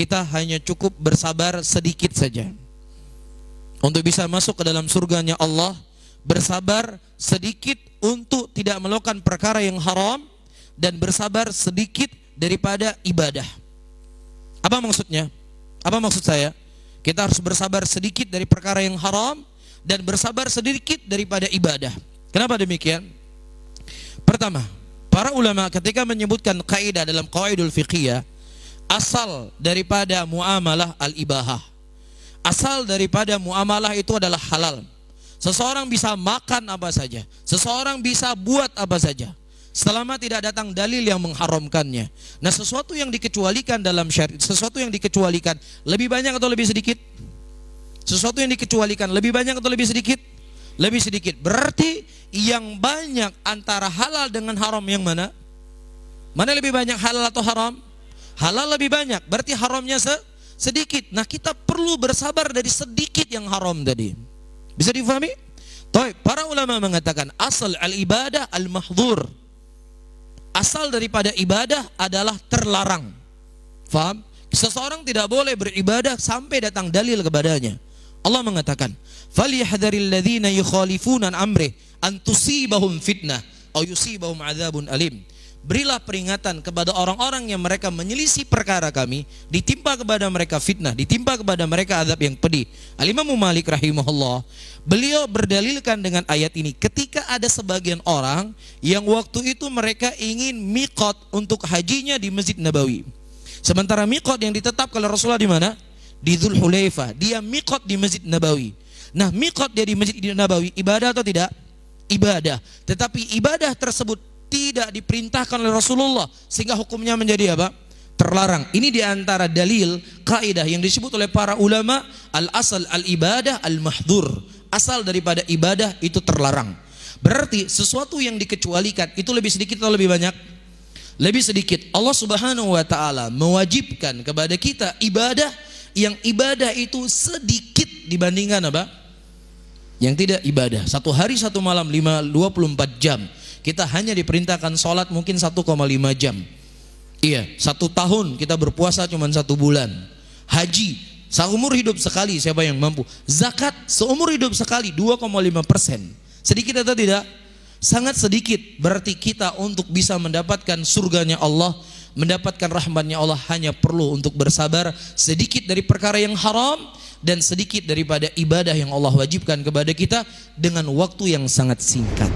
kita hanya cukup bersabar sedikit saja. Untuk bisa masuk ke dalam surganya Allah, bersabar sedikit untuk tidak melakukan perkara yang haram, dan bersabar sedikit daripada ibadah. Apa maksudnya? Apa maksud saya? Kita harus bersabar sedikit dari perkara yang haram dan bersabar sedikit daripada ibadah. Kenapa demikian? Pertama, para ulama ketika menyebutkan kaidah dalam qawaidul fiqhiyah, asal daripada muamalah al-ibahah. Asal daripada muamalah itu adalah halal. Seseorang bisa makan apa saja, seseorang bisa buat apa saja, selama tidak datang dalil yang mengharamkannya. Nah, sesuatu yang dikecualikan dalam syariat, sesuatu yang dikecualikan lebih banyak atau lebih sedikit? Sesuatu yang dikecualikan lebih banyak atau lebih sedikit? Lebih sedikit. Berarti yang banyak antara halal dengan haram yang mana? Mana lebih banyak, halal atau haram? Halal lebih banyak, berarti haramnya sedikit. Nah, kita perlu bersabar dari sedikit yang haram tadi. Bisa difahami? Para ulama mengatakan asal al-ibadah al-mahdhur. Asal daripada ibadah adalah terlarang. Faham? Seseorang tidak boleh beribadah sampai datang dalil kepadanya. Allah mengatakan, "Falyahdharil ladzina yukhalifuna an amrih an tusibahum fitnah aw yusibahum adzabun alim." Berilah peringatan kepada orang-orang yang mereka menyelisih perkara kami, ditimpa kepada mereka fitnah, ditimpa kepada mereka azab yang pedih. Al-Imam Malik rahimahullah, beliau berdalilkan dengan ayat ini, ketika ada sebagian orang yang waktu itu mereka ingin miqat untuk hajinya di Masjid Nabawi. Sementara miqat yang ditetapkan oleh Rasulullah di mana? Di Dzulhulaifah. Dia miqat di Masjid Nabawi. Nah, miqat dia di Masjid Nabawi, ibadah atau tidak? Ibadah. Tetapi ibadah tersebut tidak diperintahkan oleh Rasulullah, sehingga hukumnya menjadi apa? Terlarang. Ini diantara dalil kaidah yang disebut oleh para ulama al-asal al-ibadah al-mahdhur. Asal daripada ibadah itu terlarang. Berarti sesuatu yang dikecualikan itu lebih sedikit atau lebih banyak? Lebih sedikit. Allah Subhanahu wa taala mewajibkan kepada kita ibadah yang ibadah itu sedikit dibandingkan apa? Yang tidak ibadah. Satu hari satu malam 24 jam. Kita hanya diperintahkan sholat mungkin 1,5 jam. Iya, 1 tahun kita berpuasa cuma 1 bulan. Haji seumur hidup sekali, siapa yang mampu? Zakat seumur hidup sekali 2,5%. Sedikit atau tidak? Sangat sedikit. Berarti kita untuk bisa mendapatkan surganya Allah, mendapatkan rahmatnya Allah, hanya perlu untuk bersabar sedikit dari perkara yang haram dan sedikit daripada ibadah yang Allah wajibkan kepada kita dengan waktu yang sangat singkat.